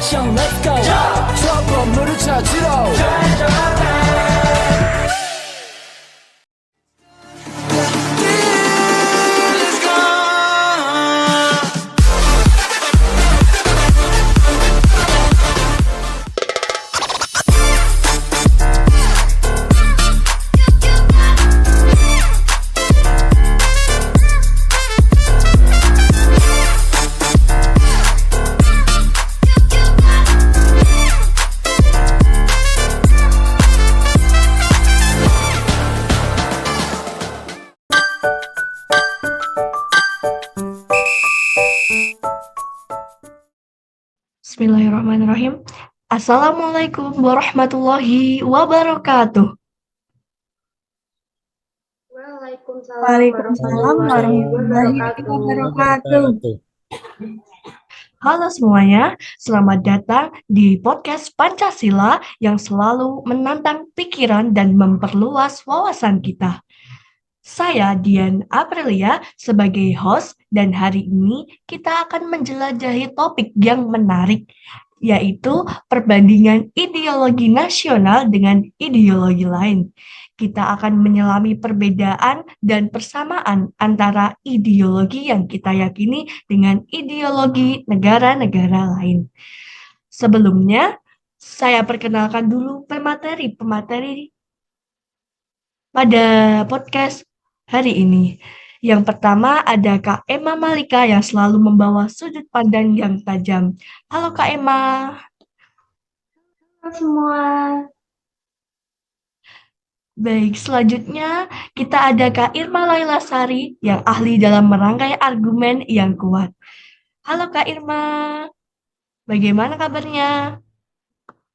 액션 let's go 저 건물을 찾으러 Bismillahirrahmanirrahim. Assalamualaikum warahmatullahi wabarakatuh. Waalaikumsalam warahmatullahi wabarakatuh. Halo semuanya, selamat datang di podcast Pancasila yang selalu menantang pikiran dan memperluas wawasan kita. Saya Dian Aprilia sebagai host dan hari ini kita akan menjelajahi topik yang menarik, yaitu perbandingan ideologi nasional dengan ideologi lain. Kita akan menyelami perbedaan dan persamaan antara ideologi yang kita yakini dengan ideologi negara-negara lain. Sebelumnya, saya perkenalkan dulu pemateri pada podcast hari ini. Yang pertama ada Kak Emma Malika yang selalu membawa sudut pandang yang tajam. Halo Kak Emma. Halo semua. Baik, selanjutnya kita ada Kak Irma Laila Sari yang ahli dalam merangkai argumen yang kuat. Halo Kak Irma, bagaimana kabarnya?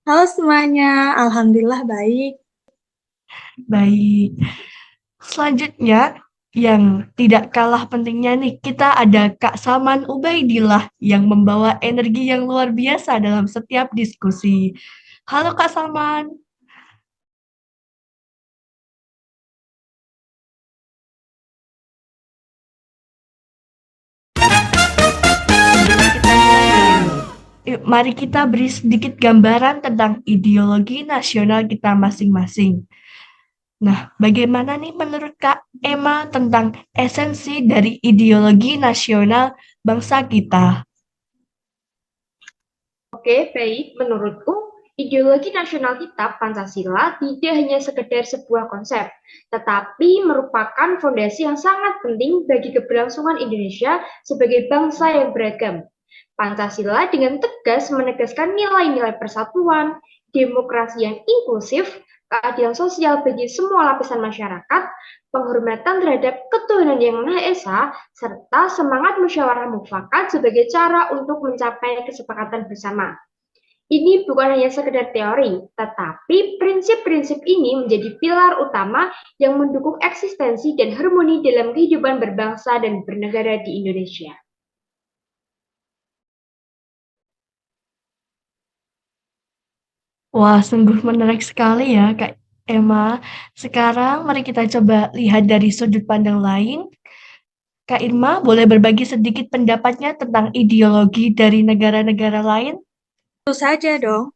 Halo semuanya, alhamdulillah baik. Baik. Selanjutnya, yang tidak kalah pentingnya nih, kita ada Kak Salman Ubaidillah yang membawa energi yang luar biasa dalam setiap diskusi. Halo Kak Salman. Mari kita beri sedikit gambaran tentang ideologi nasional kita masing-masing. Nah, bagaimana nih menurut Kak Emma tentang esensi dari ideologi nasional bangsa kita? Oke, baik. Menurutku, ideologi nasional kita, Pancasila, tidak hanya sekedar sebuah konsep, tetapi merupakan fondasi yang sangat penting bagi keberlangsungan Indonesia sebagai bangsa yang beragam. Pancasila dengan tegas menegaskan nilai-nilai persatuan, demokrasi yang inklusif, keadilan sosial bagi semua lapisan masyarakat, penghormatan terhadap ketuhanan yang Maha Esa, serta semangat musyawarah mufakat sebagai cara untuk mencapai kesepakatan bersama. Ini bukan hanya sekedar teori, tetapi prinsip-prinsip ini menjadi pilar utama yang mendukung eksistensi dan harmoni dalam kehidupan berbangsa dan bernegara di Indonesia. Wah, sungguh menarik sekali ya, Kak Emma. Sekarang mari kita coba lihat dari sudut pandang lain. Kak Irma, boleh berbagi sedikit pendapatnya tentang ideologi dari negara-negara lain? Tentu saja dong,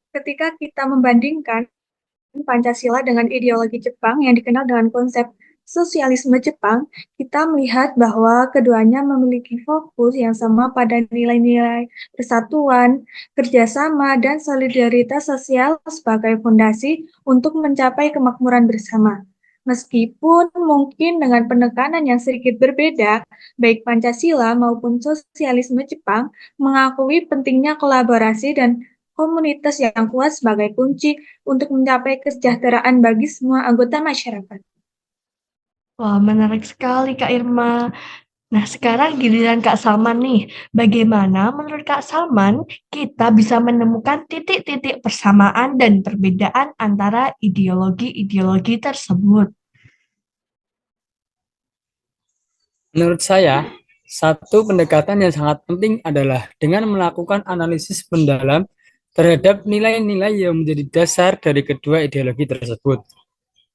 ketika kita membandingkan Pancasila dengan ideologi Jepang yang dikenal dengan konsep sosialisme Jepang, kita melihat bahwa keduanya memiliki fokus yang sama pada nilai-nilai persatuan, kerjasama, dan solidaritas sosial sebagai fondasi untuk mencapai kemakmuran bersama. Meskipun mungkin dengan penekanan yang sedikit berbeda, baik Pancasila maupun sosialisme Jepang mengakui pentingnya kolaborasi dan komunitas yang kuat sebagai kunci untuk mencapai kesejahteraan bagi semua anggota masyarakat. Wah, menarik sekali Kak Irma. Nah, sekarang giliran Kak Salman nih. Bagaimana menurut Kak Salman kita bisa menemukan titik-titik persamaan dan perbedaan antara ideologi-ideologi tersebut? Menurut saya, satu pendekatan yang sangat penting adalah dengan melakukan analisis mendalam terhadap nilai-nilai yang menjadi dasar dari kedua ideologi tersebut.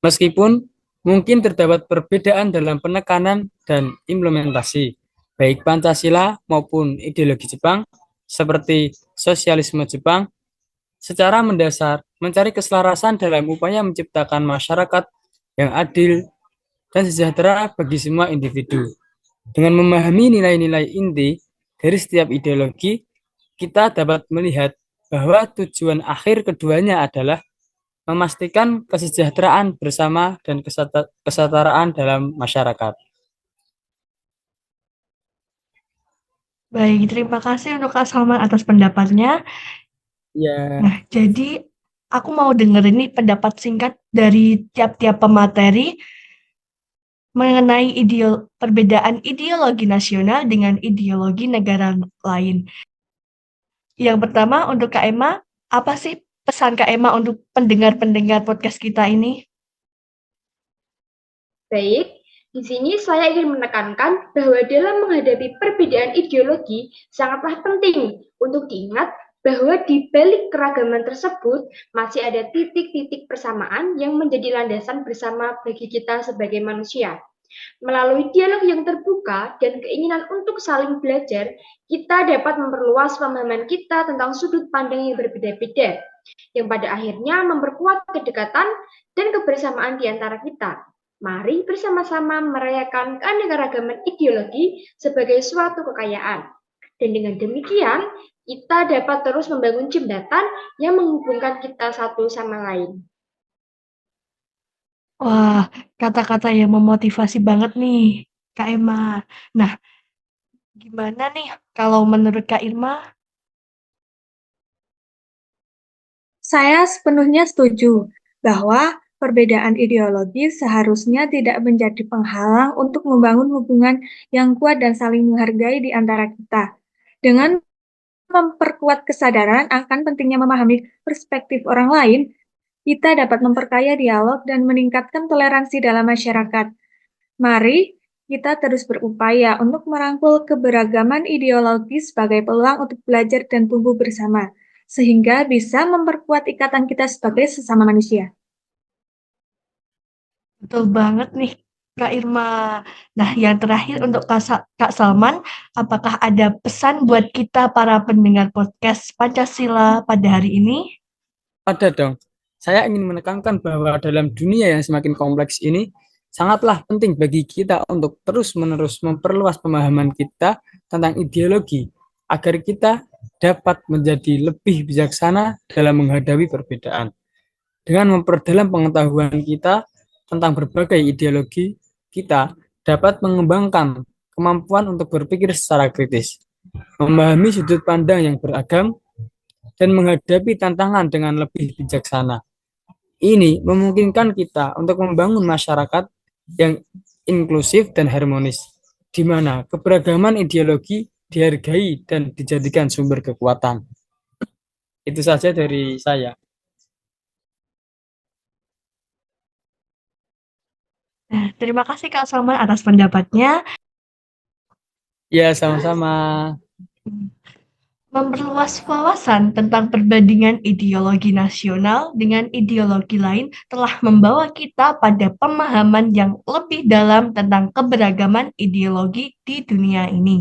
Meskipun mungkin terdapat perbedaan dalam penekanan dan implementasi, baik Pancasila maupun ideologi Jepang, seperti sosialisme Jepang secara mendasar mencari keselarasan dalam upaya menciptakan masyarakat yang adil dan sejahtera bagi semua individu. Dengan memahami nilai-nilai inti dari setiap ideologi, kita dapat melihat bahwa tujuan akhir keduanya adalah memastikan kesejahteraan bersama dan kesetaraan dalam masyarakat. Baik, terima kasih untuk Kak Salman atas pendapatnya. Ya, Nah, jadi aku mau dengerin nih pendapat singkat dari tiap-tiap pemateri mengenai perbedaan ideologi nasional dengan ideologi negara lain. Yang pertama untuk Kak Emma, apa sih pesan Kak Emma untuk pendengar-pendengar podcast kita ini? Baik, di sini saya ingin menekankan bahwa dalam menghadapi perbedaan ideologi sangatlah penting untuk diingat bahwa di balik keragaman tersebut masih ada titik-titik persamaan yang menjadi landasan bersama bagi kita sebagai manusia. Melalui dialog yang terbuka dan keinginan untuk saling belajar, kita dapat memperluas pemahaman kita tentang sudut pandang yang berbeda-beda, yang pada akhirnya memperkuat kedekatan dan kebersamaan di antara kita. Mari bersama-sama merayakan keanekaragaman ideologi sebagai suatu kekayaan. Dan dengan demikian, kita dapat terus membangun jembatan yang menghubungkan kita satu sama lain. Wah, kata-kata yang memotivasi banget nih, Kak Emma. Nah, gimana nih kalau menurut Kak Irma? Saya sepenuhnya setuju bahwa perbedaan ideologi seharusnya tidak menjadi penghalang untuk membangun hubungan yang kuat dan saling menghargai di antara kita. Dengan memperkuat kesadaran akan pentingnya memahami perspektif orang lain, kita dapat memperkaya dialog dan meningkatkan toleransi dalam masyarakat. Mari kita terus berupaya untuk merangkul keberagaman ideologi sebagai peluang untuk belajar dan tumbuh bersama, sehingga bisa memperkuat ikatan kita sebagai sesama manusia. Betul banget nih, Kak Irma. Nah, yang terakhir untuk Kak Salman, apakah ada pesan buat kita para pendengar podcast Pancasila pada hari ini? ada dong. Saya ingin menekankan bahwa dalam dunia yang semakin kompleks ini, sangatlah penting bagi kita untuk terus-menerus memperluas pemahaman kita tentang ideologi, agar kita dapat menjadi lebih bijaksana dalam menghadapi perbedaan. Dengan memperdalam pengetahuan kita tentang berbagai ideologi, kita dapat mengembangkan kemampuan untuk berpikir secara kritis, memahami sudut pandang yang beragam, dan menghadapi tantangan dengan lebih bijaksana. Ini memungkinkan kita untuk membangun masyarakat yang inklusif dan harmonis, di mana keberagaman ideologi dihargai dan dijadikan sumber kekuatan. Itu saja dari saya. Nah, terima kasih Kak Salman atas pendapatnya. Ya, sama-sama. Memperluas wawasan tentang perbandingan ideologi nasional dengan ideologi lain telah membawa kita pada pemahaman yang lebih dalam tentang keberagaman ideologi di dunia ini.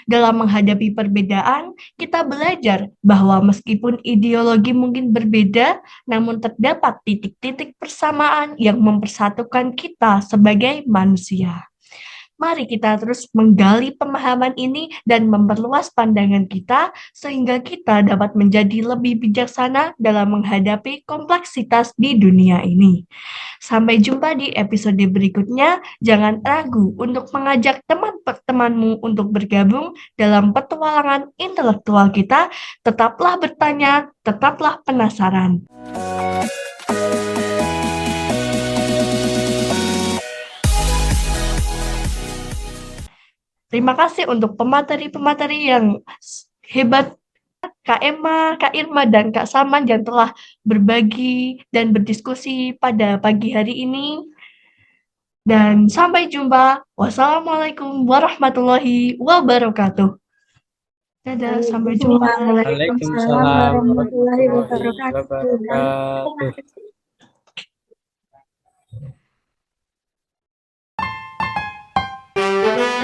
Dalam menghadapi perbedaan, kita belajar bahwa meskipun ideologi mungkin berbeda, namun terdapat titik-titik persamaan yang mempersatukan kita sebagai manusia. Mari kita terus menggali pemahaman ini dan memperluas pandangan kita sehingga kita dapat menjadi lebih bijaksana dalam menghadapi kompleksitas di dunia ini. Sampai jumpa di episode berikutnya. Jangan ragu untuk mengajak teman-temanmu untuk bergabung dalam petualangan intelektual kita. Tetaplah bertanya, tetaplah penasaran. Terima kasih untuk pemateri-pemateri yang hebat, Kak Emma, Kak Irma, dan Kak Salman yang telah berbagi dan berdiskusi pada pagi hari ini. Dan sampai jumpa. Wassalamualaikum warahmatullahi wabarakatuh. Dadah, sampai jumpa. Waalaikumsalam warahmatullahi warahmatullahi wabarakatuh. wabarakatuh.